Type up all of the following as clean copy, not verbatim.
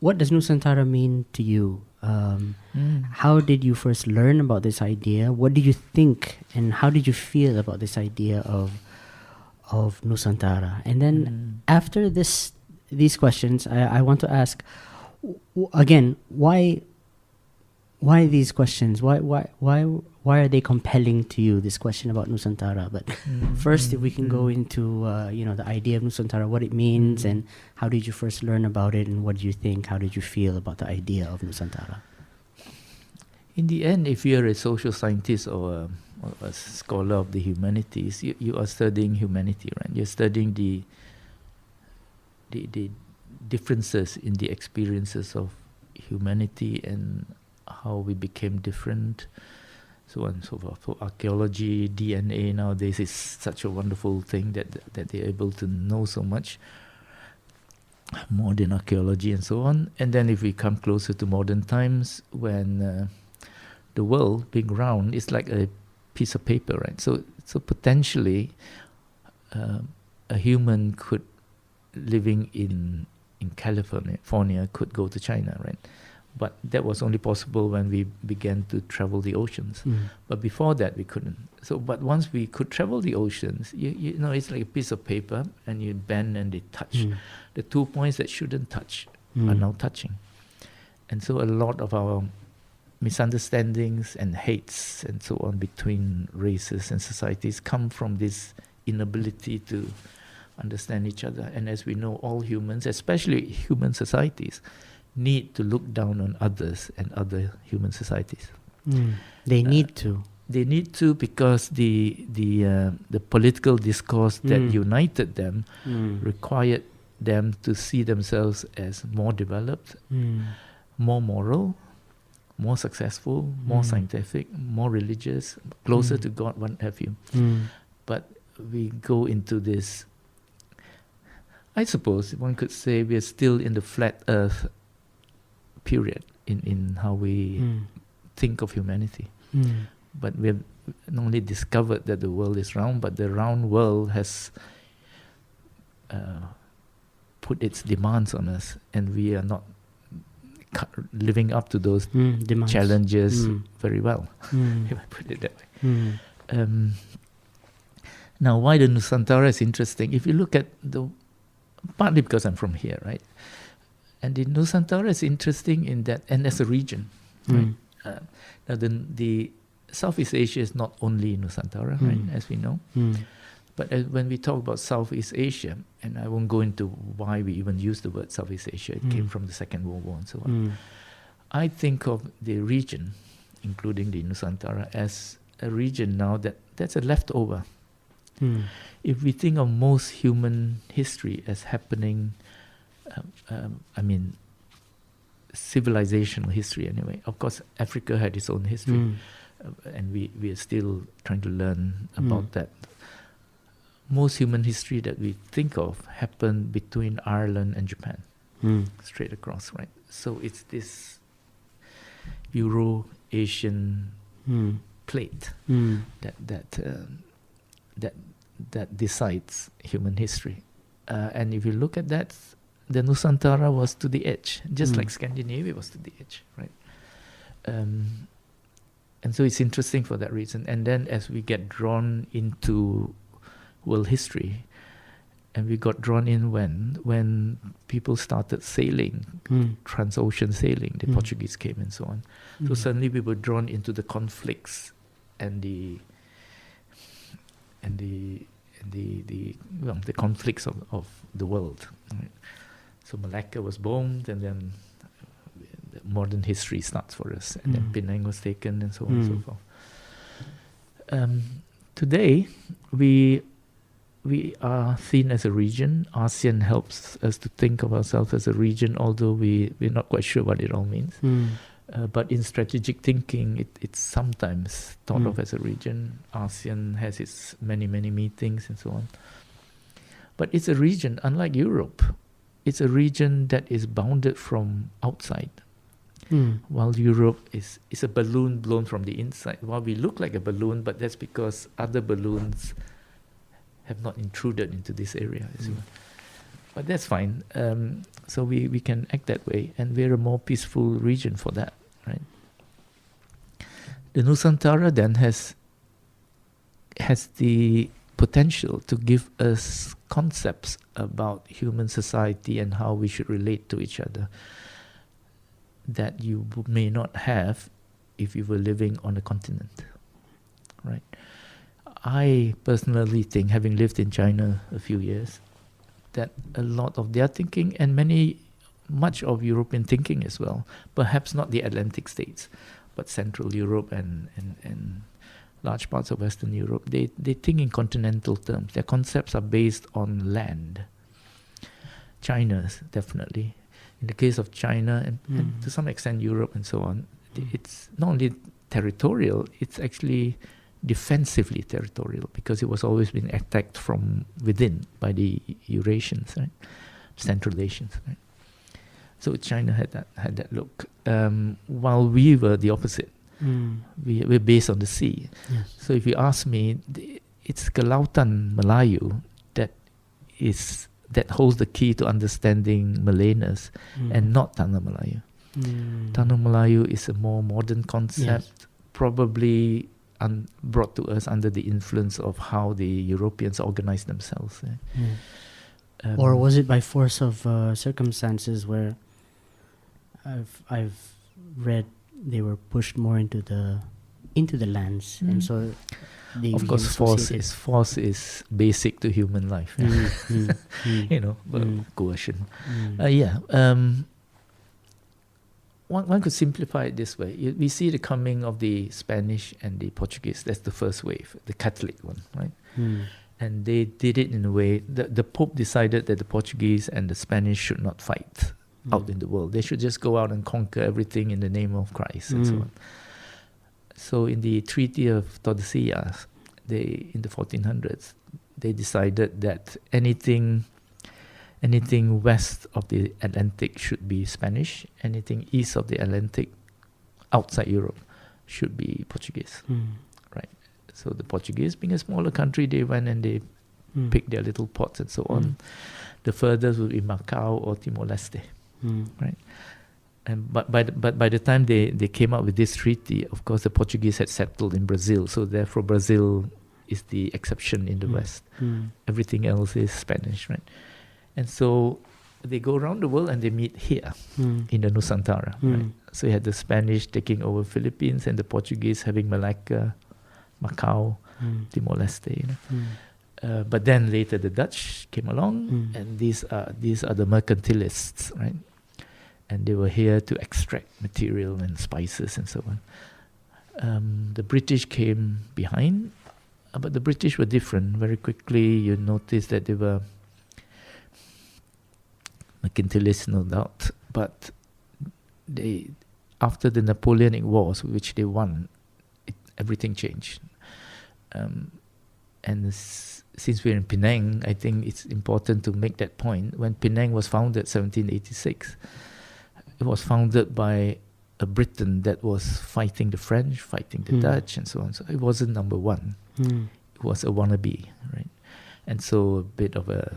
what does Nusantara mean to you? How did you first learn about this idea? What did you think, and how did you feel about this idea of Nusantara? And then after these questions, I want to ask again, why these questions? Why are they compelling to you? This question about Nusantara. But first, if we can go into the idea of Nusantara, what it means, and how did you first learn about it, and what do you think? How did you feel about the idea of Nusantara? In the end, if you're a social scientist or a scholar of the humanities, you are studying humanity, right? You're studying the differences in the experiences of humanity and how we became different, so on and so forth. For archaeology, DNA nowadays is such a wonderful thing that they're able to know so much, modern archaeology and so on. And then if we come closer to modern times, when the world being round is like a piece of paper, right? So potentially a human could, living in California, could go to China, right? But that was only possible when we began to travel the oceans. But before that, we couldn't. So, but once we could travel the oceans, you know, it's like a piece of paper, and you bend and they touch. The 2 points that shouldn't touch are now touching. And so a lot of our misunderstandings and hates and so on between races and societies come from this inability to understand each other. And as we know, all humans, especially human societies, need to look down on others and other human societies. They need to. They need to, because the political discourse that united them required them to see themselves as more developed, more moral, more successful, more scientific, more religious, closer to God, what have you. But we go into this, I suppose one could say we are still in the flat earth period in how we think of humanity. But we have not only discovered that the world is round, but the round world has put its demands on us, and we are not living up to those challenges very well, if I put it that way. Now, why the Nusantara is interesting, if you look at partly because I'm from here, right? And the Nusantara is interesting in that, and as a region, right? Now the Southeast Asia is not only Nusantara, right, as we know. But when we talk about Southeast Asia, and I won't go into why we even use the word Southeast Asia, it came from the Second World War and so on. I think of the region, including the Nusantara, as a region now that's a leftover. If we think of most human history as happening, civilizational history anyway. Of course, Africa had its own history, and we are still trying to learn about that. Most human history that we think of happened between Ireland and Japan, straight across, right? So it's this Euro-Asian plate that decides human history. And if you look at that, the Nusantara was to the edge, just like Scandinavia was to the edge, right? And so it's interesting for that reason. And then as we get drawn into world history, and we got drawn in when people started sailing, trans-ocean sailing, the Portuguese came and so on. So suddenly we were drawn into the conflicts and the conflicts of the world. Right? So Malacca was bombed, and then the modern history starts for us, and then Penang was taken, and so on and so forth. Today, we are seen as a region. ASEAN helps us to think of ourselves as a region, although we're not quite sure what it all means. But in strategic thinking, it's sometimes thought of as a region. ASEAN has its many, many meetings and so on. But it's a region, unlike Europe. It's a region that is bounded from outside. While Europe is a balloon blown from the inside. While we look like a balloon, but that's because other balloons have not intruded into this area. But that's fine. So we can act that way, and we're a more peaceful region for that, right? The Nusantara then has the potential to give us concepts about human society and how we should relate to each other that you may not have if you were living on a continent, right? I personally think, having lived in China a few years, that a lot of their thinking and much of European thinking as well, perhaps not the Atlantic states, but Central Europe and large parts of Western Europe, they think in continental terms. Their concepts are based on land. China's definitely. In the case of China and to some extent Europe and so on, it's not only territorial, it's actually defensively territorial, because it was always being attacked from within by the Eurasians, right? Central Asians, right? So China had that look, while we were the opposite. We're based on the sea. Yes. So if you ask me, it's Kelautan Melayu that holds the key to understanding Malayness, and not Tanah Melayu. Tanah Melayu is a more modern concept, probably brought to us under the influence of how the Europeans organized themselves. Or was it by force of circumstances where I've read they were pushed more into the lands, and so they of course force is basic to human life. You know, coercion. One could simplify it this way. We see the coming of the Spanish and the Portuguese. That's the first wave, the Catholic one, right? And they did it in a way that the Pope decided that the Portuguese and the Spanish should not fight out in the world. They should just go out and conquer everything in the name of Christ and so on. So in the Treaty of Tordesillas, in the 1400s, they decided that anything west of the Atlantic should be Spanish, anything east of the Atlantic outside Europe should be Portuguese, right? So the Portuguese, being a smaller country, they went and they picked their little pots and so on. The furthest would be Macau or Timor-Leste, right? And but by the time they came up with this treaty, of course, the Portuguese had settled in Brazil, so therefore Brazil is the exception in the West. Everything else is Spanish, right? And so they go around the world and they meet here in the Nusantara, right? So you had the Spanish taking over Philippines and the Portuguese having Malacca, Macau, Timor-Leste, you know. But then later the Dutch came along, and these are the mercantilists, right? And they were here to extract material and spices and so on. The British came behind, but the British were different. Very quickly you notice that they were mercantilists, no doubt, but they, after the Napoleonic Wars, which they won, everything changed. And since we're in Penang, I think it's important to make that point. When Penang was founded, 1786, it was founded by a Briton that was fighting the French, fighting the Dutch, and so on. So it wasn't number one. It was a wannabe, right? And so a bit of a,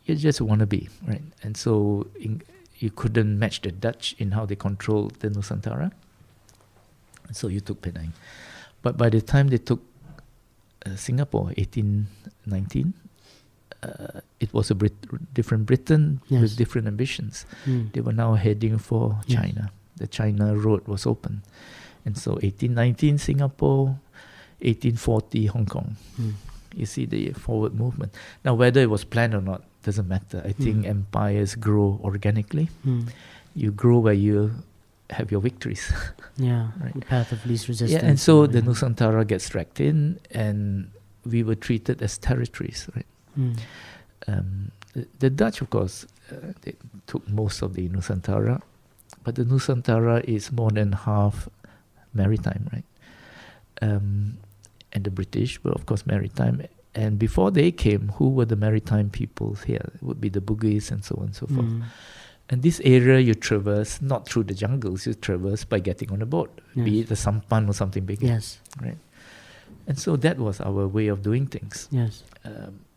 you just wannabe, right? And so you couldn't match the Dutch in how they controlled the Nusantara. And so you took Penang. But by the time they took Singapore, 1819, it was a different Britain with different ambitions. They were now heading for China. The China road was open. And so 1819 Singapore, 1840 Hong Kong. You see the forward movement. Now whether it was planned or not doesn't matter. I think empires grow organically. You grow where you have your victories. Right. The path of least resistance. And so the Nusantara gets dragged in, and we were treated as territories, right? The Dutch, of course, they took most of the Nusantara, but the Nusantara is more than half maritime, right? And the British were, of course, maritime. And before they came, who were the maritime peoples here? It would be the Bugis and so on and so forth. And this area you traverse not through the jungles, you traverse by getting on a boat, be it a sampan or something bigger. Right? And so that was our way of doing things.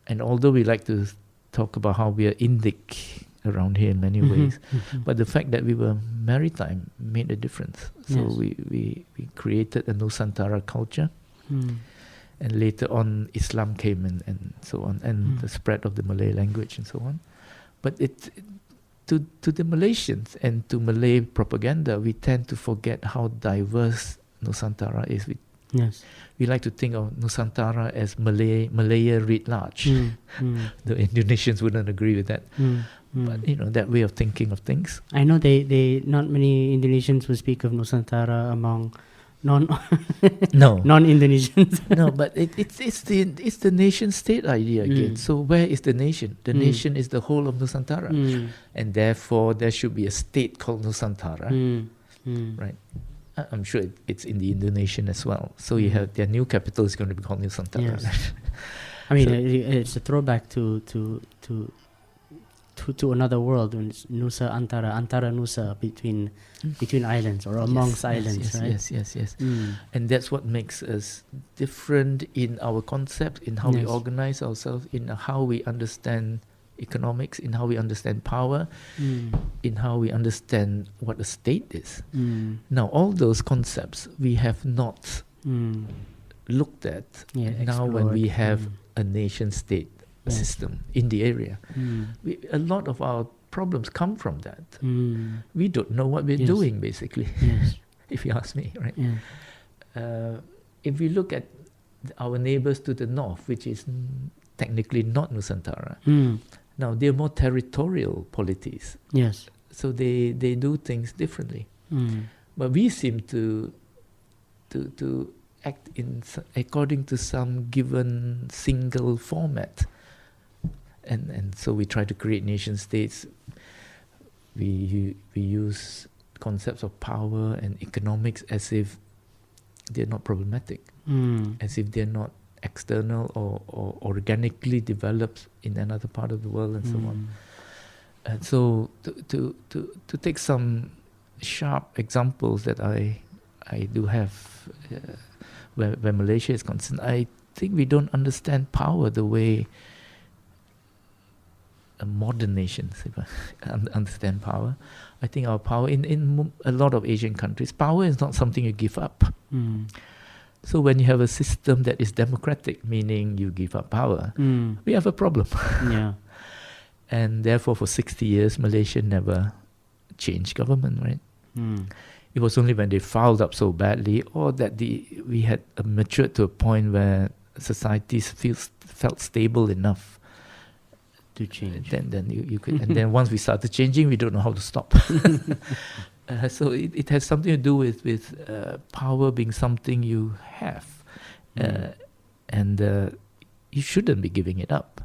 And And although we like to talk about how we are Indic around here in many ways, but the fact that we were maritime made a difference. So we created a Nusantara culture. And later on, Islam came and so on, and the spread of the Malay language and so on. But to the Malaysians and to Malay propaganda, we tend to forget how diverse Nusantara is. We like to think of Nusantara as Malaya writ large. The Indonesians wouldn't agree with that. But that way of thinking of things. I know they not many Indonesians will speak of Nusantara among non-Indonesians. No, but it's the nation state idea again. So where is the nation? The nation is the whole of Nusantara, and therefore there should be a state called Nusantara, right? I'm sure it's in the Indonesian as well. So you have their new capital is going to be called Nusantara. Yes. I mean, it's a throwback to another world when it's Nusa Antara Nusa between islands or amongst islands, right? Yes. And that's what makes us different in our concept, in how we organize ourselves, in how we understand economics, in how we understand power, in how we understand what a state is. Now, all those concepts we have not looked at now when we have a nation-state system in the area. A lot of our problems come from that. We don't know what we're doing, basically, if you ask me, right? If we look at our neighbors to the north, which is technically not Nusantara, now they're more territorial polities. Yes. So they do things differently. But we seem to act according to some given single format. And so we try to create nation states. We use concepts of power and economics as if they're not problematic, as if they're not external or organically developed in another part of the world and so on. And so to take some sharp examples that I do have where Malaysia is concerned, I think we don't understand power the way modern nations understand power. I think our power in a lot of Asian countries, power is not something you give up. So when you have a system that is democratic, meaning you give up power, we have a problem. And therefore for 60 years Malaysia never changed government, right? It was only when they fouled up so badly, or that we had matured to a point where societies felt stable enough to change. Then you could, and then once we started changing, we don't know how to stop. So it has something to do with power being something you have, and you shouldn't be giving it up.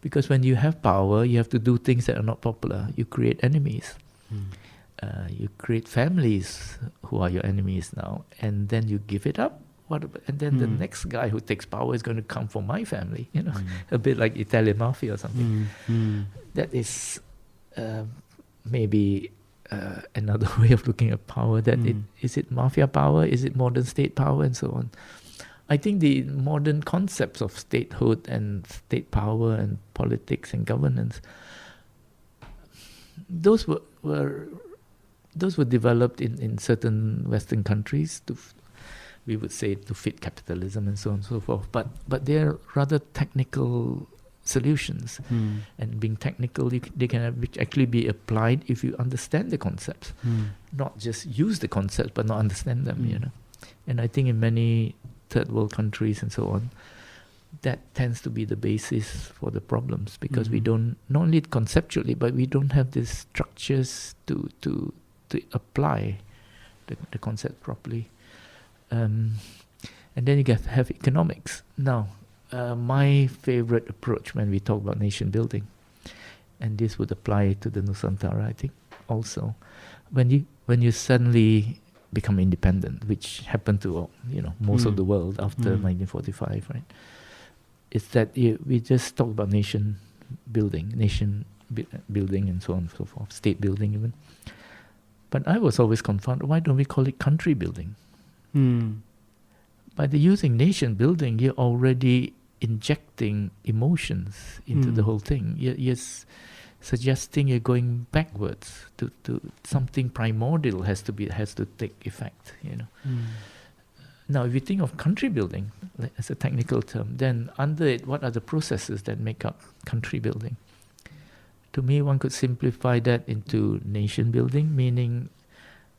Because when you have power, you have to do things that are not popular. You create enemies. You create families who are your enemies now, and then you give it up. And then the next guy who takes power is going to come from my family, a bit like Italian mafia or something. That is maybe another way of looking at power. Is it mafia power? Is it modern state power, and so on? I think the modern concepts of statehood and state power and politics and governance, those were developed in certain Western countries we would say to fit capitalism and so on and so forth. But they're rather technical solutions, and being technical, they can actually be applied if you understand the concepts, not just use the concepts but not understand them. And I think in many third world countries and so on, that tends to be the basis for the problems, because we don't, not only conceptually, but we don't have these structures to apply the concept properly. And then you have economics. Now, my favorite approach when we talk about nation building, and this would apply to the Nusantara, I think, also, when you suddenly become independent, which happened to most of the world after 1945, right? It's that we just talk about nation building and so on and so forth, state building even. But I was always confronted, why don't we call it country building? By using nation building, you're already injecting emotions into the whole thing. You're suggesting you're going backwards to something primordial has to take effect. Now, if you think of country building as a technical term, then under it, what are the processes that make up country building? To me, one could simplify that into nation building, meaning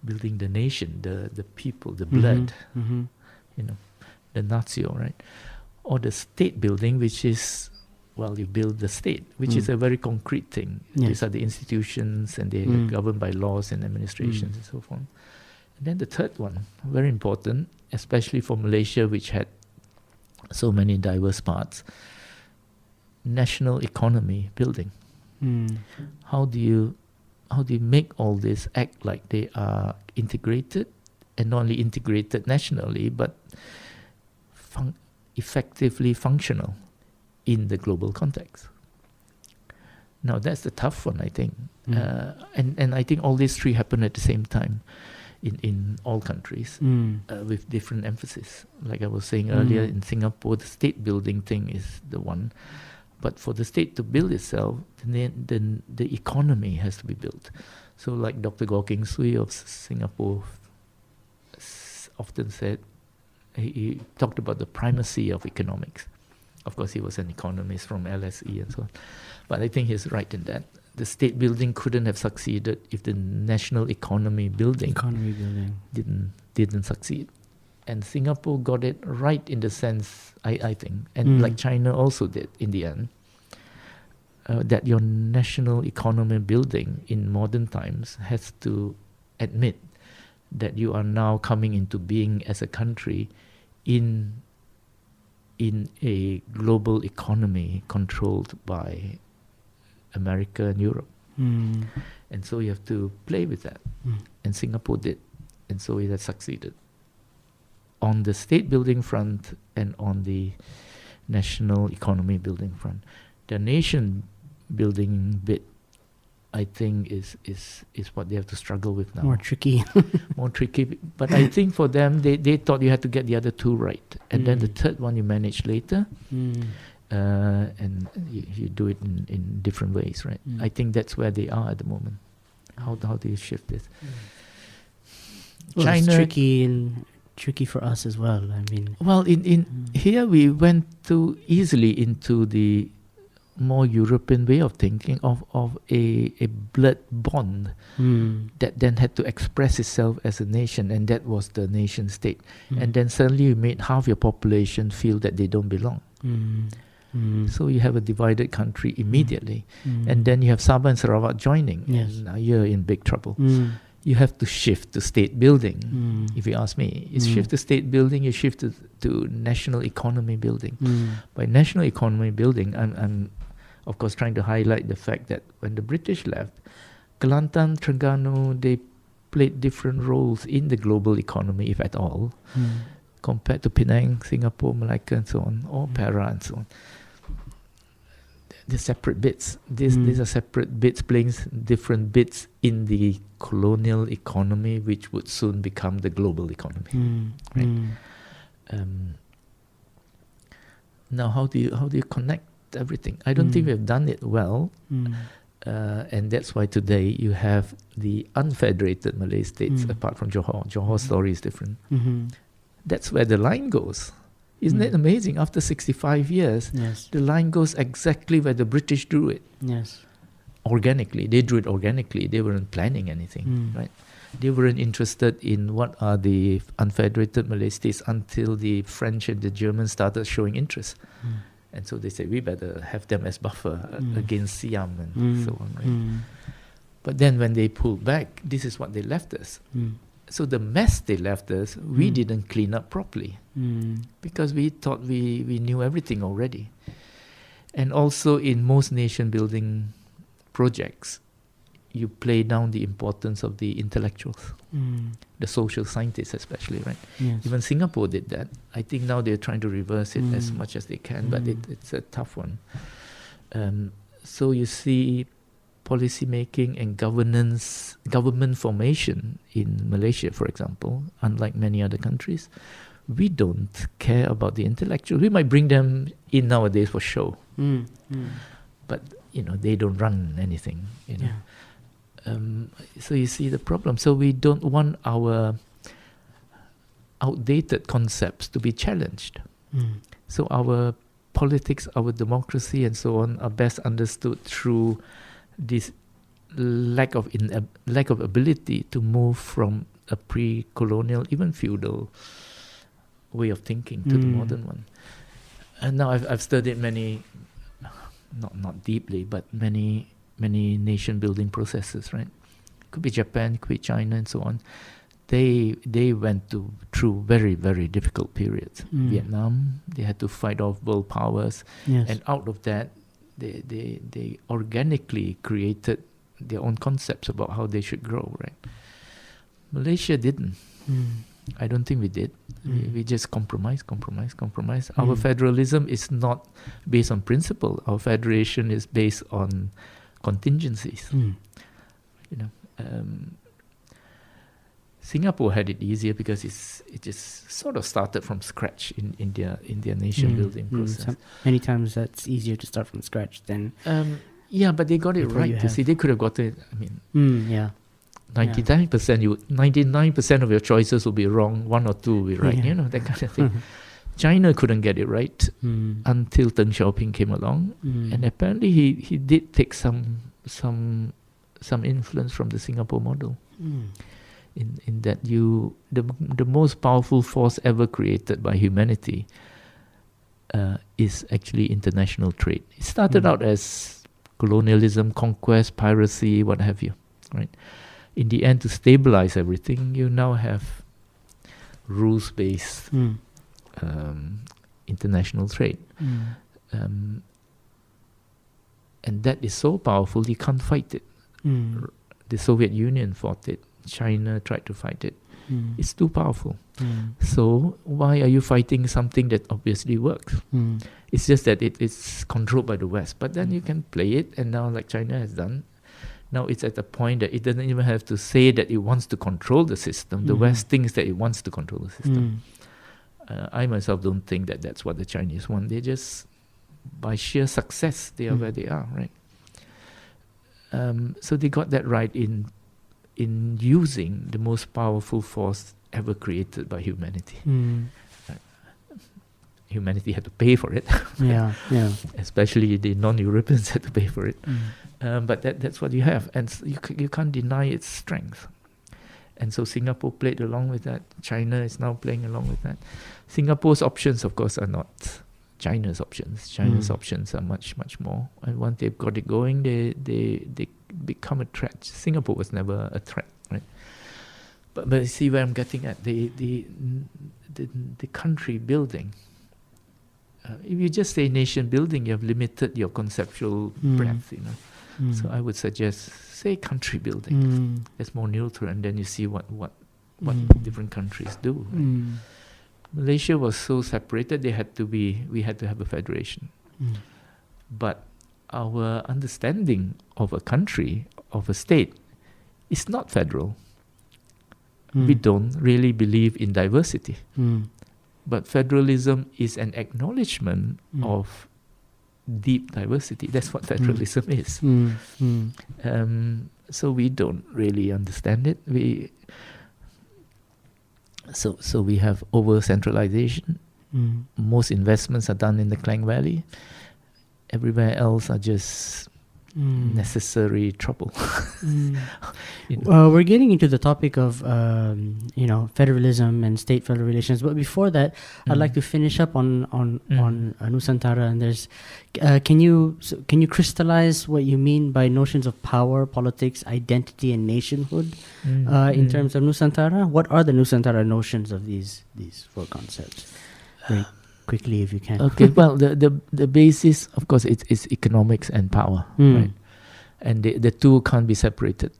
building the nation, the people, the blood, the natio, right? Or the state building, which is, well, you build the state, which is a very concrete thing. Yes. These are the institutions, and they are governed by laws and administrations and so forth. And then the third one, very important, especially for Malaysia, which had so many diverse parts, national economy building. How do you make all this act like they are integrated, and not only integrated nationally, but effectively functional in the global context? Now, that's the tough one, I think. And I think all these three happen at the same time in all countries with different emphasis. Like I was saying earlier, in Singapore, the state building thing is the one. But for the state to build itself, then the economy has to be built. So like Dr. Goh Keng Swee of Singapore often said, he talked about the primacy of economics. Of course, he was an economist from LSE and so on. But I think he's right in that. The state building couldn't have succeeded if the national economy building didn't succeed. And Singapore got it right in the sense, I think, and like China also did in the end, that your national economy building in modern times has to admit that you are now coming into being as a country in a global economy controlled by America and Europe. And so you have to play with that. And Singapore did. And so it has succeeded. On the state building front and on the national economy building front. The nation building bit, I think, is what they have to struggle with now. More tricky. More tricky. But I think for them, they thought you had to get the other two right. And then the third one you manage later. And you do it in different ways, right? I think that's where they are at the moment. How do you shift this? Well, China, it's tricky for us as well. I mean, well, in here we went too easily into the more European way of thinking of a blood bond that then had to express itself as a nation, and that was the nation state. And then suddenly you made half your population feel that they don't belong. So you have a divided country immediately, and then you have Sabah and Sarawak joining, and now you're in big trouble. You have to shift to state building. If you ask me, it's shift to state building. You shift to national economy building. By national economy building, I'm of course trying to highlight the fact that when the British left, Kelantan, Terengganu, they played different roles in the global economy, if at all, compared to Penang, Singapore, Malacca, and so on, or Perak, and so on. They're separate bits. These are separate bits playing different bits in the colonial economy, which would soon become the global economy. Right? Now, how do you connect everything? I don't think we have done it well, and that's why today you have the unfederated Malay states, apart from Johor. Johore's story is different. That's where the line goes. Isn't it amazing? After 65 years, the line goes exactly where the British drew it. Organically. They drew it organically. They weren't planning anything, right? They weren't interested in what are the unfederated Malay states until the French and the Germans started showing interest. And so they said, we better have them as buffer against Siam and so on, right? But then when they pulled back, this is what they left us. So the mess they left us, we didn't clean up properly because we thought we knew everything already. And also in most nation building projects, you play down the importance of the intellectuals, the social scientists especially, right? Even Singapore did that. I think now they're trying to reverse it as much as they can, but it's a tough one. So you see policy making and government formation in Malaysia, for example, unlike many other countries, we don't care about the intellectual. We might bring them in nowadays for show, but they don't run anything. So you see the problem. So we don't want our outdated concepts to be challenged. So our politics, our democracy, and so on are best understood through this lack of ability to move from a pre-colonial, even feudal way of thinking to the modern one. And now I've studied many, not deeply, but many nation building processes, right? Could be Japan, could be China, and so on. They went through very, very difficult periods. Vietnam, they had to fight off world powers, and out of that, they organically created their own concepts about how they should grow, right? Malaysia didn't. I don't think we did. We just compromise. Our federalism is not based on principle. Our federation is based on contingencies. Singapore had it easier because it just sort of started from scratch in their nation building process. Many times that's easier to start from scratch than. But they got it right. You see, they could have got it. 99% of your choices will be wrong. 1 or 2 will be right. That kind of thing. China couldn't get it right until Deng Xiaoping came along, and apparently he did take some influence from the Singapore model. In that the most powerful force ever created by humanity is actually international trade. It started out as colonialism, conquest, piracy, what have you, right? In the end, to stabilize everything, you now have rules-based international trade. And that is so powerful, you can't fight it. The Soviet Union fought it. China tried to fight it. It's too powerful. So why are you fighting something that obviously works? It's just that it's controlled by the West. But then you can play it, and now, like China has done, now it's at a point that it doesn't even have to say that it wants to control the system. The West thinks that it wants to control the system. I myself don't think that that's what the Chinese want. They just, by sheer success, they are where they are, right? So they got that right in using the most powerful force ever created by humanity. Humanity had to pay for it. Especially the non-Europeans had to pay for it. But that's what you have, and you can't deny its strength. And so Singapore played along with that. China is now playing along with that. Singapore's options, of course, are not China's options. China's options are much, much more. And once they've got it going, they become a threat. Singapore was never a threat, right? But you see where I'm getting at. The country building. If you just say nation building, you have limited your conceptual breadth, So I would suggest, say country building. It's more neutral, and then you see what different countries do. Right? Malaysia was so separated; we had to have a federation. But our understanding of a country, of a state, is not federal. We don't really believe in diversity. But federalism is an acknowledgement of deep diversity. That's what federalism is. So we don't really understand it. So we have over-centralization. Most investments are done in the Klang Valley. Everywhere else are just necessary trouble. We're getting into the topic of federalism and state-federal relations, but before that, I'd like to finish up on Nusantara. And there's, can you crystallize what you mean by notions of power, politics, identity, and nationhood in terms of Nusantara? What are the Nusantara notions of these 4 concepts? Very quickly, if you can. Okay. Well, the basis, of course, it's economics and power, right? And the two can't be separated.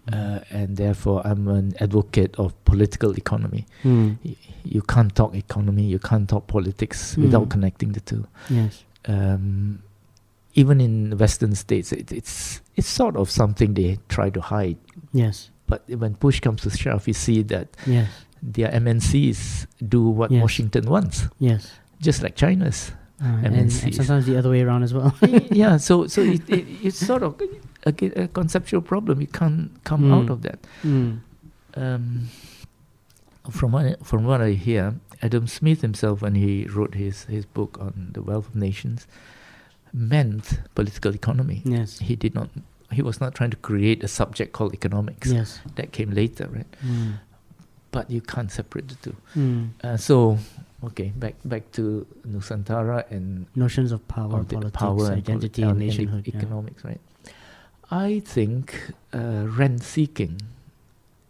And therefore, I'm an advocate of political economy. You can't talk economy, you can't talk politics without connecting the two. Yes. Even in Western states, it's sort of something they try to hide. Yes. But when push comes to shove, you see that their MNCs do what Yes. Washington wants, Yes. just like China's And MNCs. sometimes the other way around as well. Yeah, so it's sort of a conceptual problem. You can't come out of that. From what I hear, Adam Smith himself, when he wrote his book on the wealth of nations, meant political economy. Yes. He was not trying to create a subject called economics. Yes. That came later, right? But you can't separate the two. Mm. Okay, back to Nusantara and Notions of power, politics, identity, and nationhood. Economics, right? I think rent seeking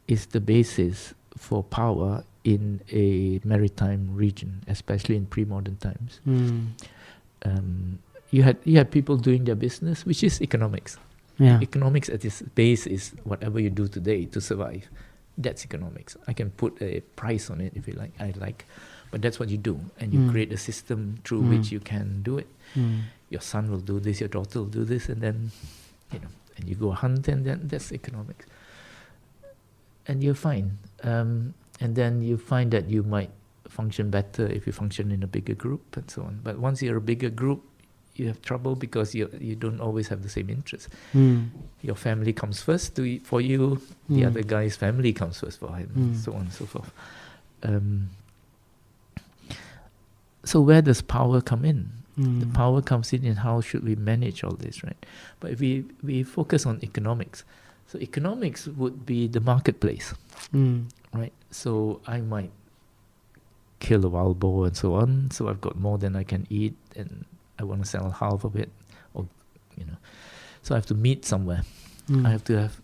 is the basis for power in a maritime region, especially in pre-modern times. You had people doing their business, which is economics. Yeah. Economics at its base is whatever you do today to survive. That's economics. I can put a price on it if you like, but that's what you do, and you create a system through which you can do it. Your son will do this, your daughter will do this, and then and you go hunt, and then that's economics. And you're fine. And then you find that you might function better if you function in a bigger group and so on. But once you're a bigger group, you have trouble because you don't always have the same interests. Your family comes first for you, the other guy's family comes first for him, so on and so forth. So where does power come in? The power comes in how should we manage all this, right? But if we focus on economics, so economics would be the marketplace, right? So I might kill a wild boar and so on, so I've got more than I can eat, and I want to sell half of it, or so I have to meet somewhere. I have to have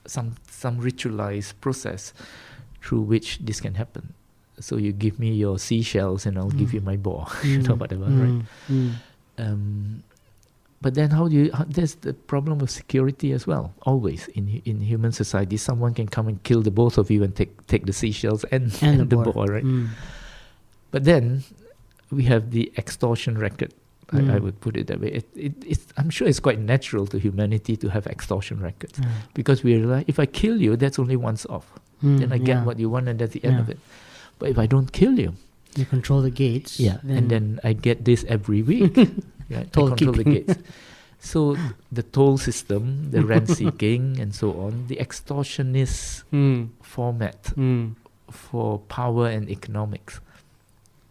some ritualized process through which this can happen. So you give me your seashells and I'll give you my boar, whatever, right? But then there's the problem of security as well. Always in human society, someone can come and kill the both of you and take the seashells and the boar, right? But then we have the extortion record. I would put it that way. I'm sure it's quite natural to humanity to have extortion records, because we realize if I kill you, that's only once off. Then I get what you want, and that's the end of it. But if I don't kill you, you control the gates. And then I get this every week. Right? Toll I control keeping. the gates. So the toll system, the rent seeking, and so on, the extortionist format for power and economics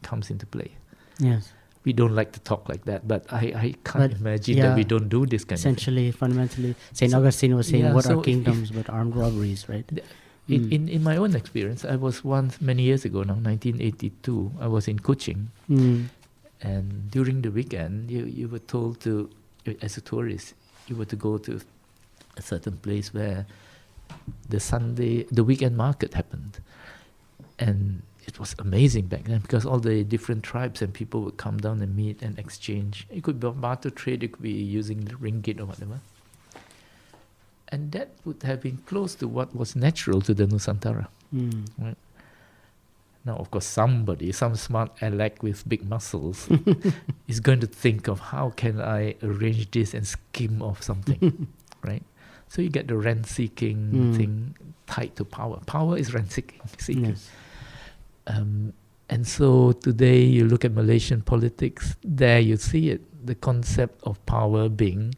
comes into play. Yes. We don't like to talk like that, but I can't imagine that we don't do this kind essentially, of thing. fundamentally, St. Augustine was saying, what so are kingdoms but armed robberies, right? In my own experience, I was once, many years ago now, 1982, I was in Kuching, and during the weekend, you were told to, as a tourist, you were to go to a certain place where the weekend market happened. And it was amazing back then, because all the different tribes and people would come down and meet and exchange. It could be barter trade, it could be using the ringgit or whatever. And that would have been close to what was natural to the Nusantara. Right? Now, of course, some smart aleck with big muscles is going to think of how can I arrange this and skim off something, right? So you get the rent-seeking thing tied to power. Power is rent-seeking. Yes. And so today you look at Malaysian politics, there you see it, the concept of power being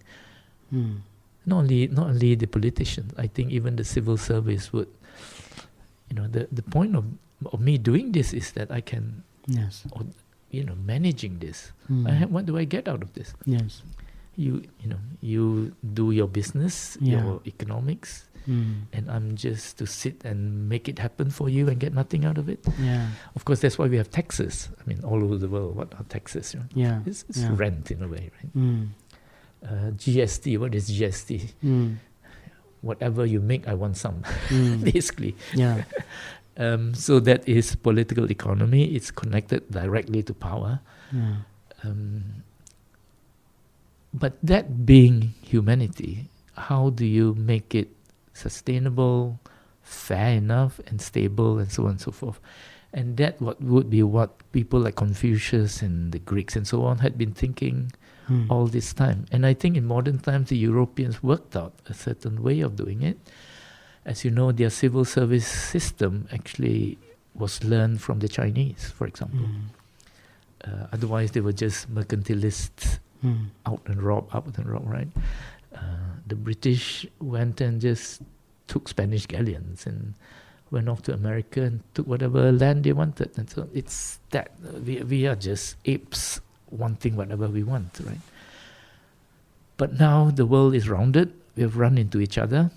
not only the politicians. I think even the civil service would, the point of me doing this is that I can, managing this. What do I get out of this? Yes. You do your business, your economics, and I'm just to sit and make it happen for you and get nothing out of it. Yeah. Of course, that's why we have taxes. I mean, all over the world, what are taxes? Yeah. It's rent in a way, right? GST, what is GST? Whatever you make, I want some, basically. Yeah. So that is political economy. It's connected directly to power. Yeah. But that being humanity, how do you make it sustainable, fair enough, and stable, and so on and so forth? And that would be what people like Confucius and the Greeks and so on had been thinking all this time. And I think in modern times, the Europeans worked out a certain way of doing it. As you know, their civil service system actually was learned from the Chinese, for example. Otherwise, they were just mercantilists, out and rob, right? The British went and just took Spanish galleons and went off to America and took whatever land they wanted. And so it's that we are just apes wanting whatever we want, right? But now the world is rounded. We have run into each other.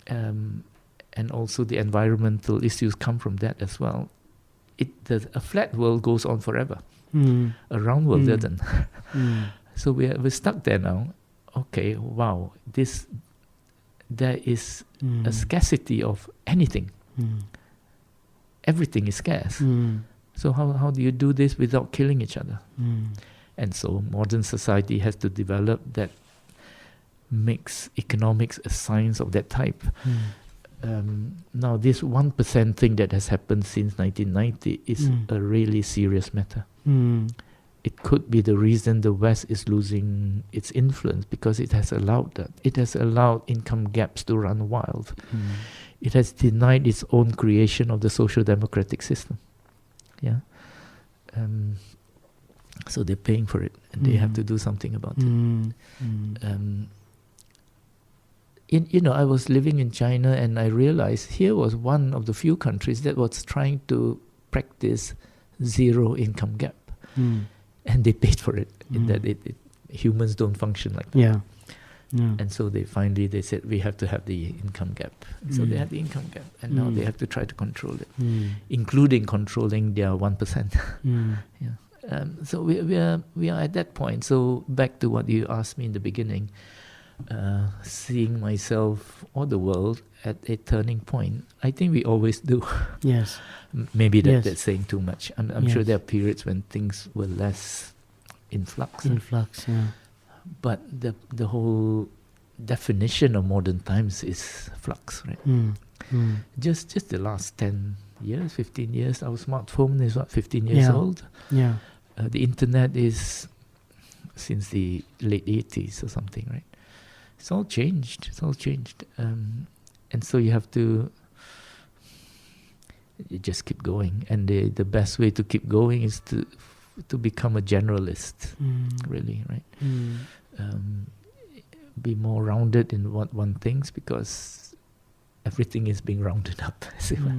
And also the environmental issues come from that as well. A flat world goes on forever. A round world doesn't. So we're stuck there now. Okay, wow, there is a scarcity of anything. Everything is scarce. So how do you do this without killing each other? And so modern society has to develop that makes economics a science of that type. Now this 1% thing that has happened since 1990 is a really serious matter. It could be the reason the West is losing its influence, because it has allowed that. It has allowed income gaps to run wild. It has denied its own creation of the social democratic system. Yeah. So they're paying for it, and they have to do something about it. I was living in China, and I realized here was one of the few countries that was trying to practice zero income gap. And they paid for it, in that humans don't function like that. Yeah. And so they said, we have to have the income gap. And so they had the income gap, and now they have to try to control it, including controlling their 1%. Yeah. So we are at that point. So back to what you asked me in the beginning, seeing myself or the world at a turning point. I think we always do. Yes. Maybe that's saying too much. I'm sure there are periods when things were less in flux. Yeah. But the whole definition of modern times is flux, right? Just the last 10 years, 15 years, our smartphone is 15 years old. Yeah. The internet is since the late 80s or something, right? It's all changed. And so you have to just keep going. And the best way to keep going is to become a generalist, really, right? Be more rounded in one things, because everything is being rounded up, as it were.